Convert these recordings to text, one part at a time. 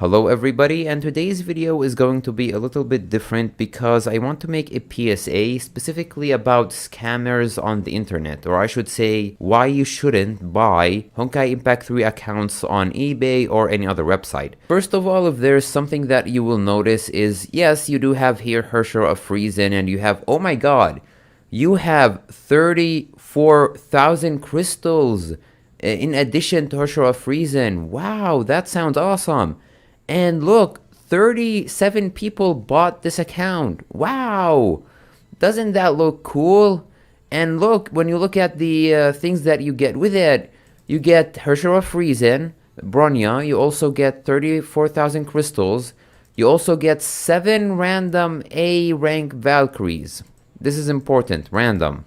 Hello everybody, and today's video is going to be a little bit different because I want to make a PSA specifically about scammers on the internet, or I should say why you shouldn't buy Honkai Impact 3 accounts on eBay or any other website. First of all, if there's something that you will notice is, yes, you do have here Herrscher of Friesen, and you have, oh my god, you have 34,000 crystals in addition to Herrscher of Friesen. Wow, that sounds awesome. And look, 37 people bought this account. Wow! Doesn't that look cool? And look, when you look at the things that you get with it, you get Herrscher of Friesen, Bronya, you also get 34,000 crystals, you also get 7 random A rank Valkyries. This is important, random.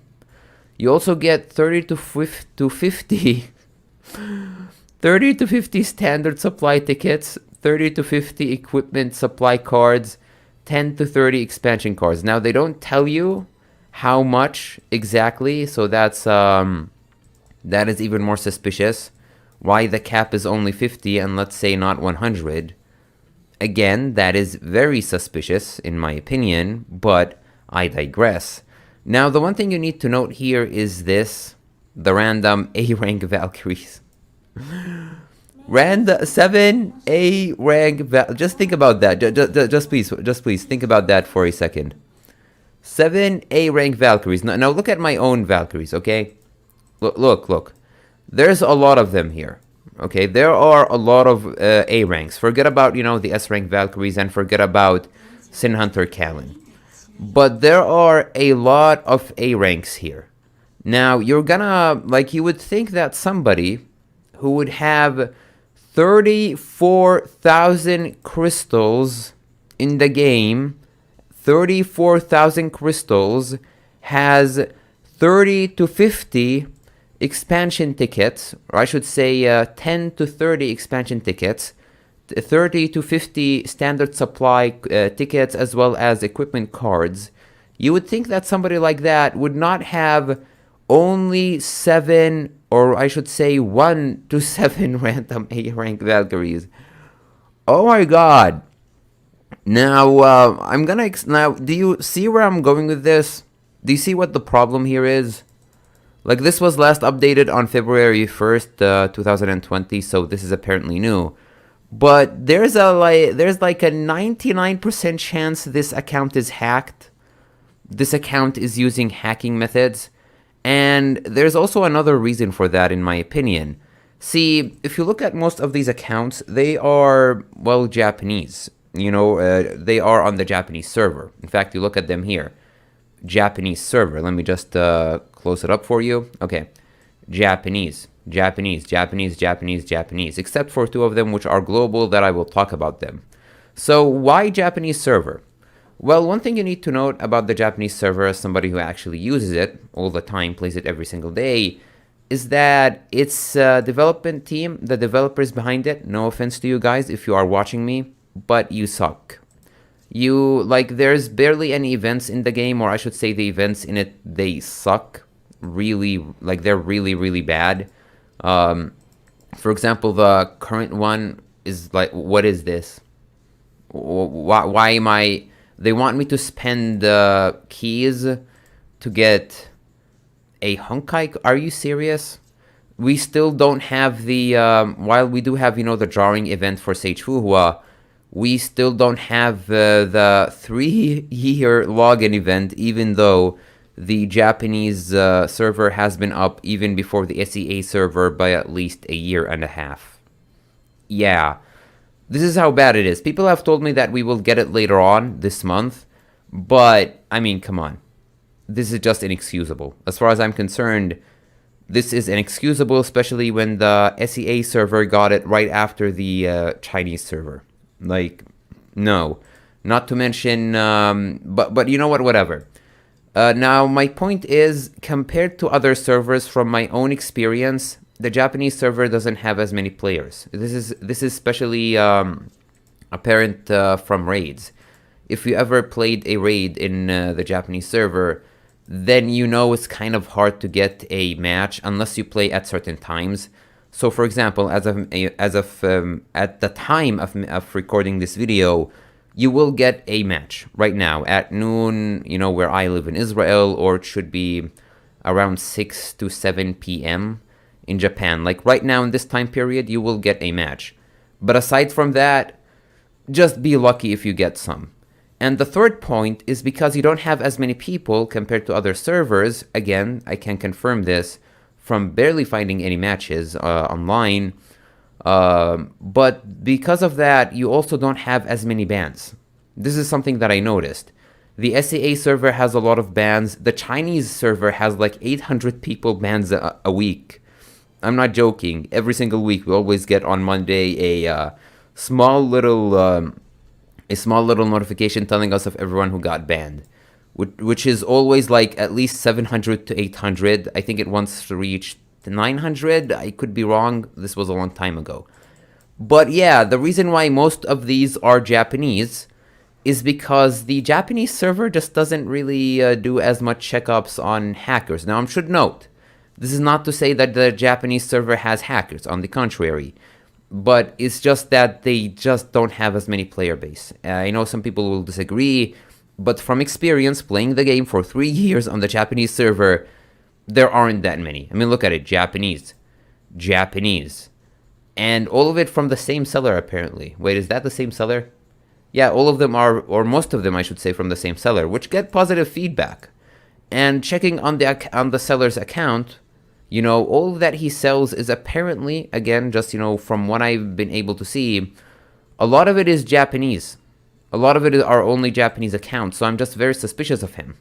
You also get 30 to 50 30 to 50 standard supply tickets, 30 to 50 equipment supply cards, 10 to 30 expansion cards. Now they don't tell you how much exactly, so that is even more suspicious. Why the cap is only 50 and let's say not 100. Again, that is very suspicious in my opinion, but I digress. Now the one thing you need to note here is this, the random A rank Valkyries. Random 7 A rank just think about that. Just please think about that for a second. 7 A rank Valkyries. Now look at my own Valkyries, okay? Look. There's a lot of them here. Okay, there are a lot of A ranks. Forget about, the S rank Valkyries and forget about Sin Hunter Kalin. But there are a lot of A ranks here. Now you're gonna, you would think that somebody who would have 34,000 crystals in the game, 34,000 crystals, has 30 to 50 expansion tickets, or I should say 10 to 30 expansion tickets, 30 to 50 standard supply tickets, as well as equipment cards. You would think that somebody like that would not have only 7, or I should say 1 to 7 random A rank Valkyries. Oh my god. Now, now, do you see where I'm going with this? Do you see what the problem here is? This was last updated on February 1st, 2020, so this is apparently new. But there's a 99% chance this account is hacked. This account is using hacking methods. And there's also another reason for that, in my opinion. See, if you look at most of these accounts, they are, well, Japanese. They are on the Japanese server. In fact, you look at them here. Japanese server. Let me just close it up for you. Okay. Japanese. Except for 2 of them, which are global, that I will talk about them. So, why Japanese server? Well, one thing you need to note about the Japanese server, as somebody who actually uses it all the time, plays it every single day, is that its development team, the developers behind it, no offense to you guys if you are watching me, but you suck. There's barely any events in the game, or I should say the events in it, they suck. Really, they're really, really bad. For example, the current one is what is this? Why am I... They want me to spend keys to get a Honkai. Are you serious? We still don't have the... while we do have, the drawing event for Sage Fuhua, we still don't have the 3-year login event, even though the Japanese server has been up even before the SEA server by at least a year and a half. Yeah. This is how bad it is. People have told me that we will get it later on this month, but, I mean, come on. This is just inexcusable. As far as I'm concerned, this is inexcusable, especially when the SEA server got it right after the Chinese server. No. Not to mention, but you know what, whatever. Now, my point is, compared to other servers from my own experience, the Japanese server doesn't have as many players. This is especially apparent from raids. If you ever played a raid in the Japanese server, then it's kind of hard to get a match unless you play at certain times. So, for example, at the time of recording this video, you will get a match right now at noon, where I live in Israel, or it should be around 6 to 7 p.m. in Japan. Like right now in this time period, you will get a match. But aside from that, just be lucky if you get some. And the third point is because you don't have as many people compared to other servers. Again, I can confirm this from barely finding any matches online. But because of that, you also don't have as many bans. This is something that I noticed. The SEA server has a lot of bans. The Chinese server has like 800 people bans a week. I'm not joking. Every single week, we always get on Monday a small little notification telling us of everyone who got banned, which is always like at least 700 to 800. I think it once reached 900. I could be wrong. This was a long time ago. But yeah, the reason why most of these are Japanese is because the Japanese server just doesn't really do as much checkups on hackers. Now, I should note, this is not to say that the Japanese server has hackers. On the contrary. But it's just that they just don't have as many player base. I know some people will disagree, but from experience playing the game for 3 years on the Japanese server, there aren't that many. I mean, look at it. Japanese. And all of it from the same seller, apparently. Wait, is that the same seller? Yeah, all of them are, or most of them, I should say, from the same seller, which get positive feedback. And checking on the seller's account, all that he sells is apparently, again, just, from what I've been able to see, a lot of it is Japanese. A lot of it are only Japanese accounts, so I'm just very suspicious of him.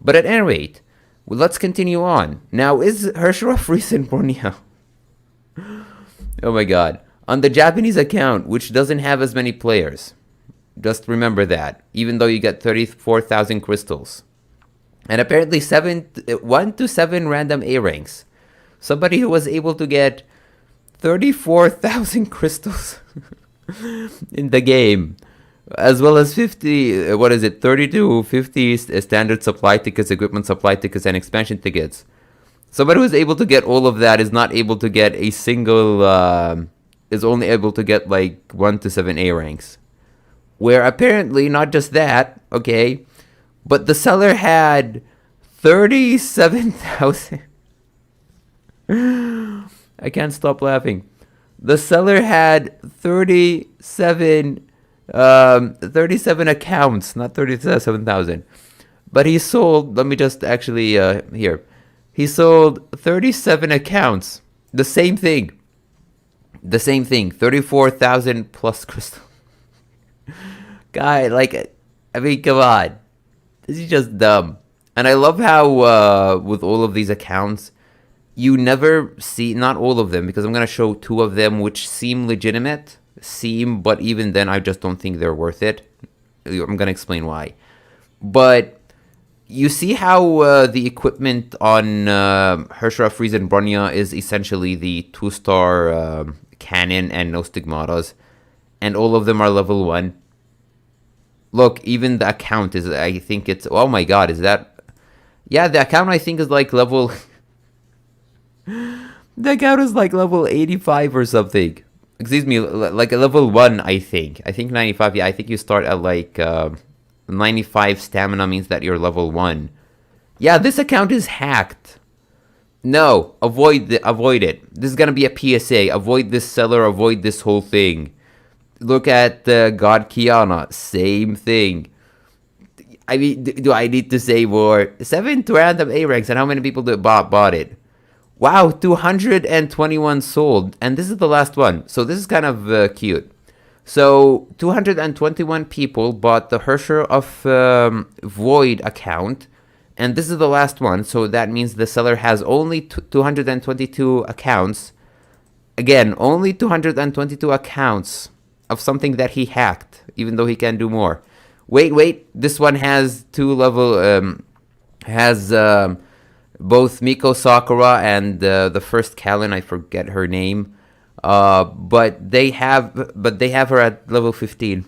But at any rate, let's continue on. Now, is Hershra Friesen Borneo? Oh my god. On the Japanese account, which doesn't have as many players. Just remember that, even though you get 34,000 crystals. And apparently 1 to 7 random A ranks. Somebody who was able to get 34,000 crystals in the game. As well as 50 standard supply tickets, equipment supply tickets, and expansion tickets. Somebody who is able to get all of that is not able to get a single, is only able to get like 1 to 7 A ranks. Where apparently, not just that, okay, but the seller had 37,000. I can't stop laughing. The seller had 37 accounts, not 37,000. But he sold, let me just actually, here. He sold 37 accounts. The same thing. 34,000 plus crystal. Guy, come on. This is just dumb. And I love how, with all of these accounts, you never see, not all of them, because I'm going to show 2 of them which seem legitimate. But even then, I just don't think they're worth it. I'm going to explain why. But you see how the equipment on Hershra Friesen Bronya is essentially the 2-star cannon and no stigmatas. And all of them are level 1. Look, even the account is, I think it's, oh my god, is that, yeah, the account I think is like level, the account is like level 85 or something. Excuse me, like a level 1, I think 95, yeah, I think you start at like 95 stamina means that you're level 1. Yeah, this account is hacked. No, avoid it. This is gonna be a PSA. Avoid this seller, avoid this whole thing. Look at God Kiana, same thing. I mean, do I need to say more? 7 to random A ranks, and how many people bought it? Wow, 221 sold, and this is the last one. So this is kind of cute. So 221 people bought the Hershra of Void account, and this is the last one. So that means the seller has only 222 accounts. Again, only 222 accounts of something that he hacked, even though he can do more. Wait, this one has 2 level, both Miko Sakura and the first Kallen, I forget her name, but they have her at level 15.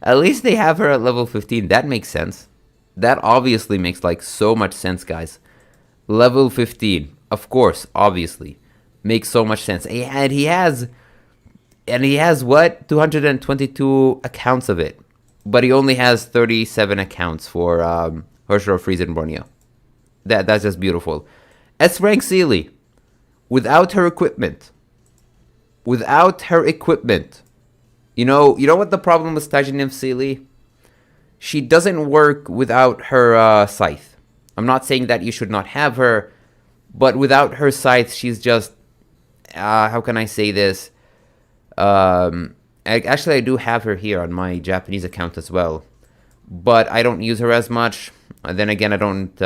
At least they have her at level 15. That makes sense. That obviously makes like so much sense, guys. Level 15, of course, obviously. Makes so much sense. And he has what? 222 accounts of it. But he only has 37 accounts for Herschel Freeze in Borneo. That's just beautiful. S rank Sealy. Without her equipment. You know what the problem with Tajin Sealy? She doesn't work without her scythe. I'm not saying that you should not have her, but without her scythe, she's just... how can I say this? Actually, I do have her here on my Japanese account as well, but I don't use her as much. Then again, I don't...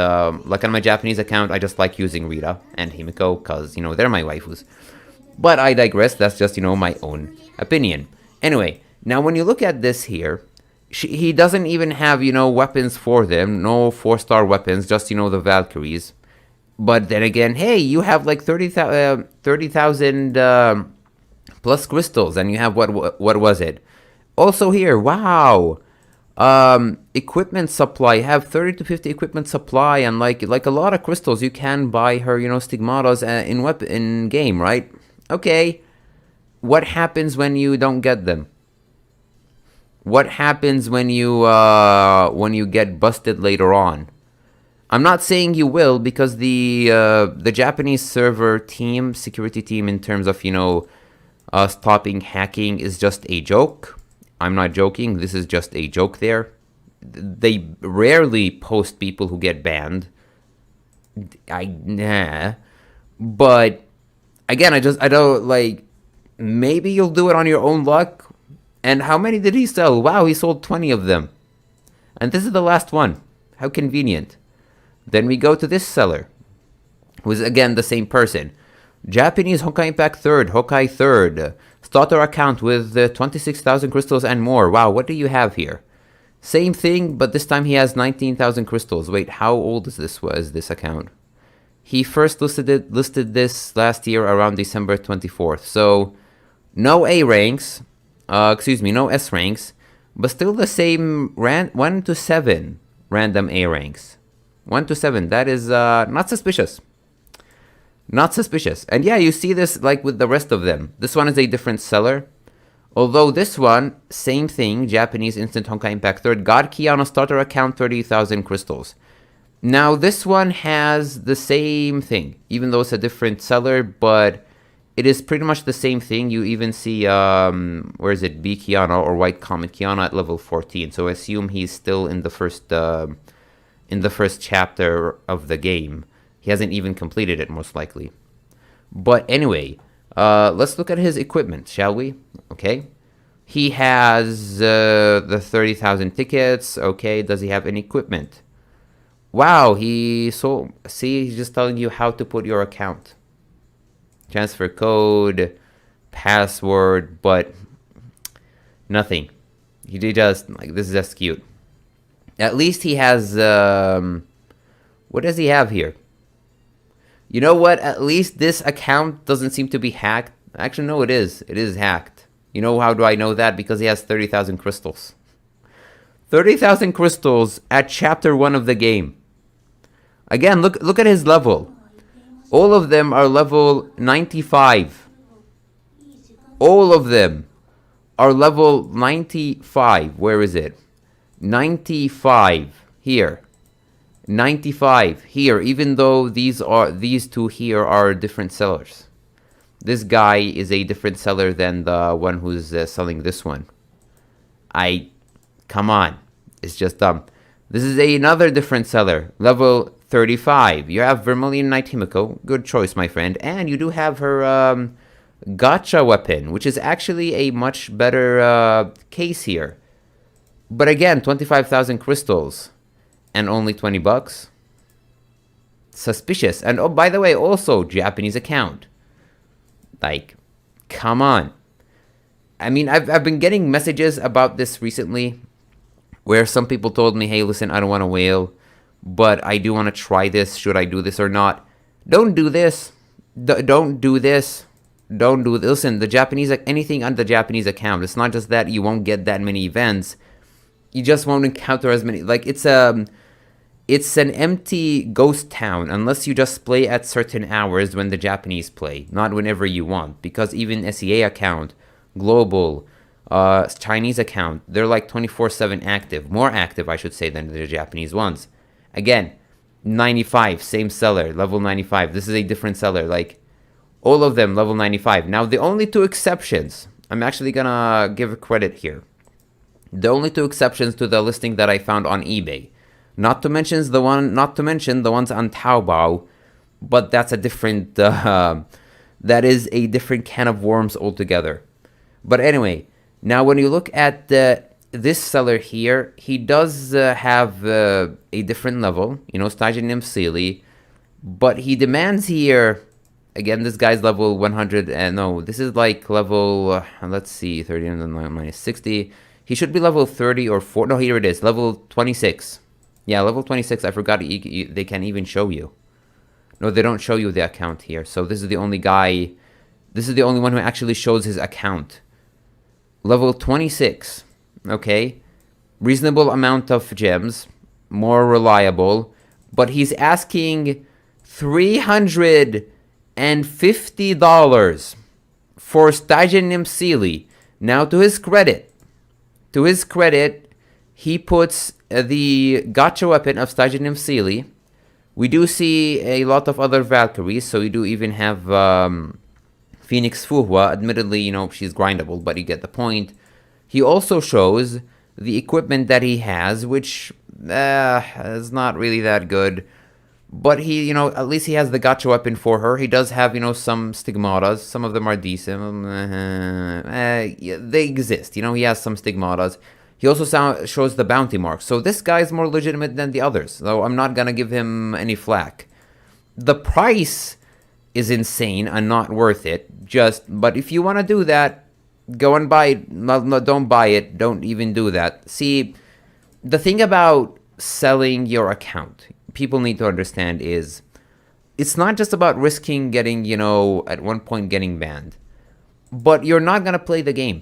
like on my Japanese account, I just like using Rita and Himiko, because, they're my waifus. But I digress, that's just, my own opinion. Anyway, now when you look at this here, he doesn't even have, weapons for them. No 4-star weapons, just, the Valkyries. But then again, hey, you have like 30,000 plus crystals, and you have, what was it? Also here, wow. Equipment supply. You have 30 to 50 equipment supply, and like a lot of crystals. You can buy her, stigmatas in game, right? Okay. What happens when you don't get them? What happens when you get busted later on? I'm not saying you will, because the Japanese server team, security team, in terms of stopping hacking is just a joke. I'm not joking. This is just a joke. They rarely post people who get banned. But again, I don't like. Maybe you'll do it on your own luck. And how many did he sell? Wow, he sold 20 of them. And this is the last one. How convenient. Then we go to this seller, who is again the same person. Japanese Honkai Impact 3rd, Honkai 3rd. Starter account with 26,000 crystals and more. Wow, what do you have here? Same thing, but this time he has 19,000 crystals. Wait, how old is this account? He first listed this last year around December 24th. So, no A ranks. No S ranks. But still the same 1 to 7 random A ranks. 1 to 7. That is not suspicious. Not suspicious. And yeah, you see this like with the rest of them. This one is a different seller. Although this one, same thing, Japanese Instant Honkai Impact 3rd, got key on a starter account, 30,000 crystals. Now this one has the same thing, even though it's a different seller, but it is pretty much the same thing. You even see, where is it, B Kiana or White Comet Kiana at level 14. So I assume he's still in the first chapter of the game. He hasn't even completed it, most likely. But anyway, let's look at his equipment, shall we? Okay. He has the 30,000 tickets. Okay, does he have any equipment? Wow, he's just telling you how to put your account. Transfer code, password, but nothing. He just, like, this is just cute. At least he has, what does he have here? You know what? At least this account doesn't seem to be hacked. Actually, no, it is. It is hacked. You know how do I know that? Because he has 30,000 crystals. 30,000 crystals at chapter 1 of the game. Again, look at his level. All of them are level 95. All of them are level 95. Where is it? 95 here. 95 here, even though these two here are different sellers. This guy is a different seller than the one who's selling this one. Come on. It's just dumb. This is another different seller, level 35. You have Vermilion Knight Himiko. Good choice, my friend. And you do have her gotcha weapon, which is actually a much better case here. But again, 25,000 crystals and only $20. Suspicious. And oh, by the way, also Japanese account. Like, come on. I mean, I've been getting messages about this recently, where some people told me, hey, listen, I don't want to whale, but I do want to try this. Should I do this or not? Don't do this. Don't do this. Don't do this. Listen, the Japanese, anything on the Japanese account, it's not just that you won't get that many events. You just won't encounter as many. Like, it's It's an empty ghost town unless you just play at certain hours when the Japanese play, not whenever you want. Because even SEA account, global, Chinese account, they're like 24/7 active, more active, I should say, than the Japanese ones. Again, 95, same seller, level 95. This is a different seller, like all of them level 95. Now, the only two exceptions, I'm actually gonna give credit here. The only two exceptions to the listing that I found on eBay. Not to mention the ones on Taobao, but that's a different that is a different can of worms altogether. But anyway, now when you look at this seller here, he does have a different level, Stajin Nimsili, but he demands here, again, this guy's level 100, no, this is like level, let's see, 30 minus 60, he should be level 30 or 4, no, here it is, level 26. Yeah, level 26, I forgot they can even show you. No, they don't show you the account here. So this is the only guy, this is the only one who actually shows his account. Level 26, okay? Reasonable amount of gems, more reliable, but he's asking $350 for Stajin Nimsili. Now, to his credit, he puts the gacha weapon of Stajin Nimsili. We do see a lot of other Valkyries, so we do even have Phoenix Fuhua. Admittedly, she's grindable, but you get the point. He also shows the equipment that he has, which is not really that good. But he, at least he has the gacha weapon for her. He does have, some stigmatas. Some of them are decent. They exist. He has some stigmatas. He also shows the bounty mark. So this guy is more legitimate than the others. So I'm not going to give him any flack. The price is insane and not worth it. But if you want to do that, go and buy it. No, don't buy it. Don't even do that. See, the thing about selling your account, people need to understand is, it's not just about risking getting, at one point getting banned. But you're not going to play the game.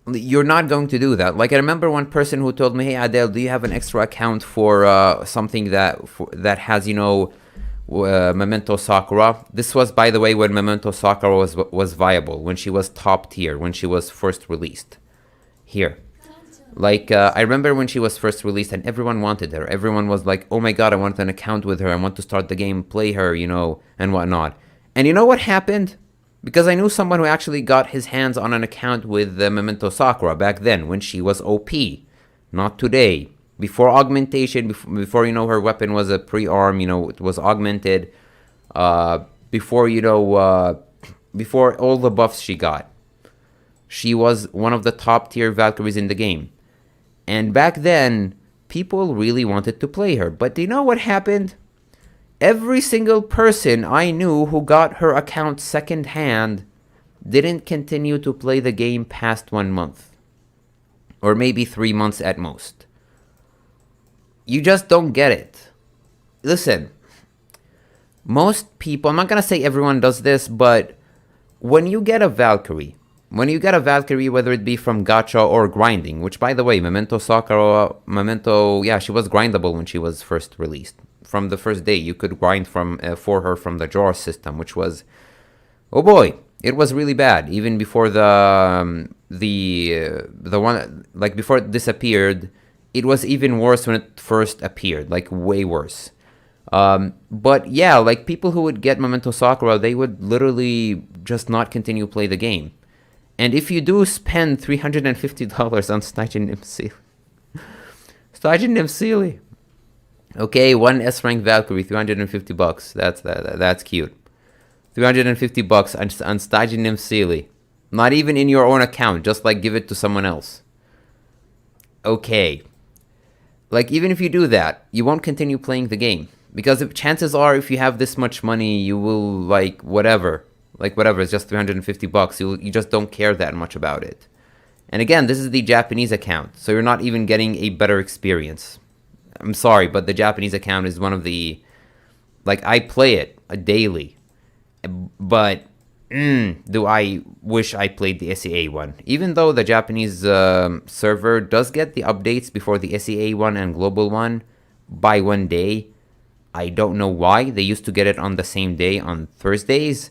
You're not going to do that. Like, I remember one person who told me, hey, Adele, do you have an extra account for something that has, Memento Sakura? This was, by the way, when Memento Sakura was viable, when she was top tier, when she was first released. Here. Like, I remember when she was first released and everyone wanted her. Everyone was like, oh my god, I want an account with her. I want to start the game, play her, and whatnot. And you know what happened? Because I knew someone who actually got his hands on an account with Memento Sakura back then, when she was OP. Not today. Before augmentation, before her weapon was a pre-arm, it was augmented. Before all the buffs she got. She was one of the top tier Valkyries in the game. And back then, people really wanted to play her. But do you know what happened? Every single person I knew who got her account second-hand didn't continue to play the game past 1 month. Or maybe 3 months at most. You just don't get it. Listen, most people, I'm not going to say everyone does this, but when you get a Valkyrie, whether it be from gacha or grinding, which, by the way, Memento Sakura, she was grindable when she was first released. From the first day, you could grind for her from the draw system, which was, oh boy, it was really bad. Even before the one, like before it disappeared, it was even worse when it first appeared, like way worse. But yeah, like people who would get Memento Sakura, they would literally just not continue play the game. And if you do spend $350 on Stajin Nimsili, okay, one S-rank Valkyrie, $350. That's cute. $350 on Stajin Nimsili. Not even in your own account, just like give it to someone else. Okay. Like, even if you do that, you won't continue playing the game. Because chances are, if you have this much money, you will, whatever, it's just $350. You just don't care that much about it. And again, this is the Japanese account, so you're not even getting a better experience. I'm sorry, but the Japanese account is one of the, I play it daily, but do I wish I played the SEA one. Even though the Japanese server does get the updates before the SEA one and global one, by one day. I don't know why. They used to get it on the same day on Thursdays,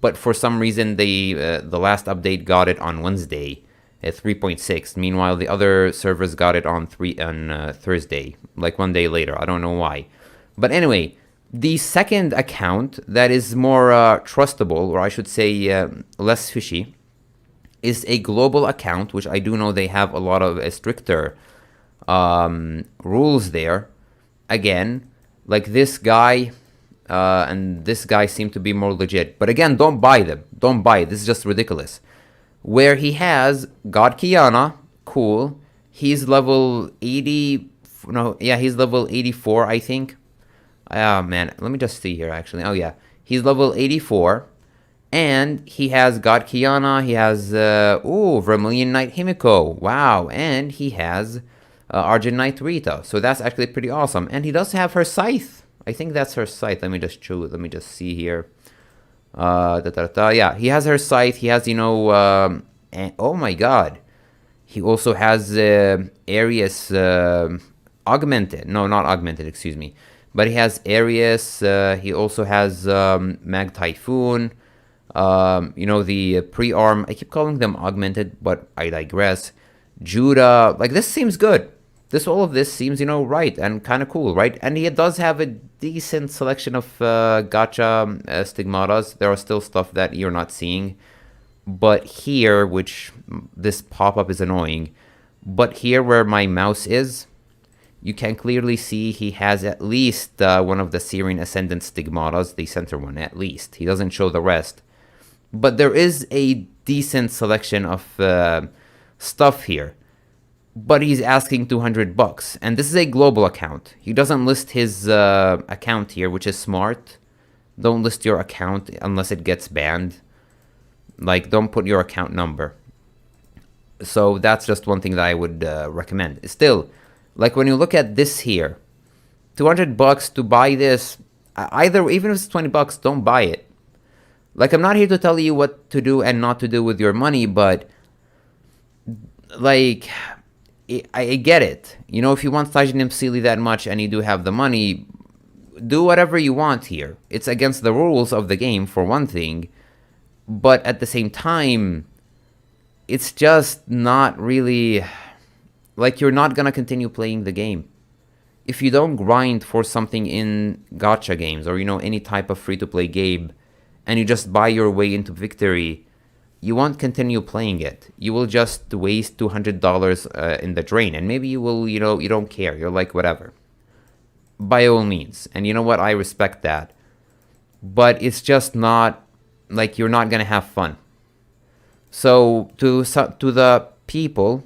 but for some reason the last update got it on Wednesday at 3.6. Meanwhile, the other servers got it on Thursday, like one day later. I don't know why. But anyway, the second account that is more trustable, or I should say less fishy, is a global account, which I do know they have a lot of stricter rules there. Again, like this guy and this guy seem to be more legit. But again, don't buy them. Don't buy it. This is just ridiculous. Where he has God Kiana, cool. He's level 80. No, yeah, he's level 84, I think. Oh, man. Let me just see here, actually. Oh, yeah. He's level 84. And he has God Kiana. He has, Vermilion Knight Himiko. Wow. And he has Argent Knight Rita. So that's actually pretty awesome. And he does have her scythe. I think that's her scythe. Let me just see here. Yeah, he has her scythe. He has, oh my god. He also has Arius augmented. No, not augmented, excuse me. But he has Arius. He also has Mag Typhoon. The pre-arm. I keep calling them augmented, but I digress. Judah. Like, this seems good. All of this seems, right and kind of cool, right? And he does have a decent selection of gacha stigmatas. There are still stuff that you're not seeing. But here, which this pop-up is annoying, but here where my mouse is, you can clearly see he has at least one of the Syrian Ascendant stigmatas, the center one, at least. He doesn't show the rest. But there is a decent selection of stuff here. But he's asking $200, and this is a global account. He doesn't list his account here, which is smart. Don't list your account unless it gets banned. Like, don't put your account number. So that's just one thing that I would recommend. Still, like when you look at this here, $200 to buy this, even if it's $20, don't buy it. Like, I'm not here to tell you what to do and not to do with your money, but like, I get it. If you want Tajin Msili that much and you do have the money, do whatever you want here. It's against the rules of the game, for one thing. But at the same time, it's just not really... Like, you're not gonna continue playing the game. If you don't grind for something in gacha games or, any type of free-to-play game, and you just buy your way into victory, you won't continue playing it. You will just waste $200 in the drain. And maybe you will, you don't care. You're like, whatever. By all means. And you know what? I respect that. But it's just not, like, you're not going to have fun. So, to the people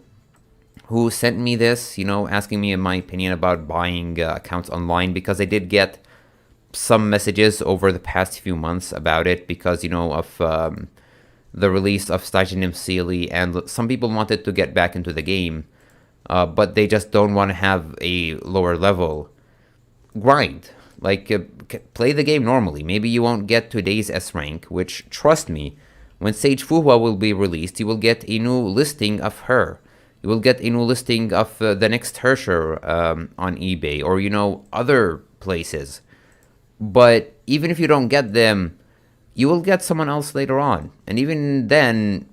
who sent me this, asking me in my opinion about buying accounts online, because I did get some messages over the past few months about it because, of... the release of Stajin Msili, and some people wanted to get back into the game, but they just don't want to have a lower level grind. Like, play the game normally. Maybe you won't get today's S rank, which, trust me, when Sage Fuhua will be released, you will get a new listing of her. You will get a new listing of the next Hersher on eBay, or, other places. But even if you don't get them, you will get someone else later on. And even then,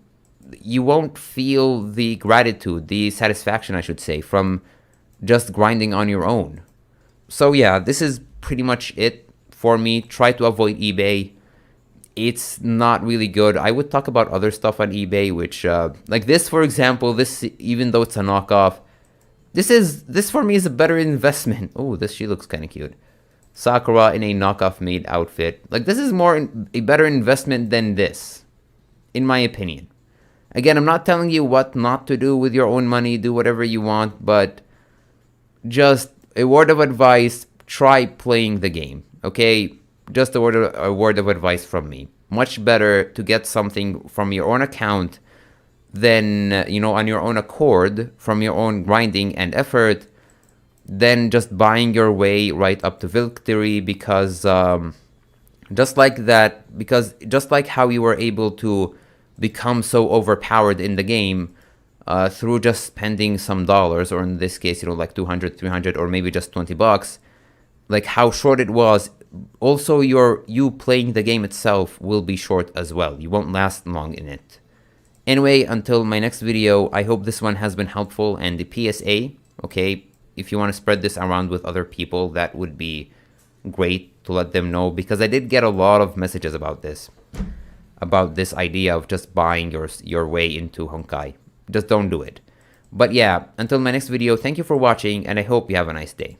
you won't feel the gratitude, the satisfaction, I should say, from just grinding on your own. So yeah, this is pretty much it for me. Try to avoid eBay. It's not really good. I would talk about other stuff on eBay, which, like this, for example, this, even though it's a knockoff, this for me is a better investment. Oh, she looks kind of cute. Sakura in a knockoff made outfit. Like, this is a better investment than this, in my opinion. Again, I'm not telling you what not to do with your own money. Do whatever you want, but just a word of advice, try playing the game, okay? Just a word of advice from me. Much better to get something from your own account than, on your own accord, from your own grinding and effort, than just buying your way right up to victory, because just like how you were able to become so overpowered in the game, through just spending some dollars, or in this case, like 200, 300, or maybe just $20, like how short it was. Also, you playing the game itself will be short as well. You won't last long in it. Anyway, until my next video, I hope this one has been helpful. And the PSA, okay, if you want to spread this around with other people, that would be great to let them know, because I did get a lot of messages about this idea of just buying your way into Honkai. Just don't do it. But yeah, until my next video, thank you for watching, and I hope you have a nice day.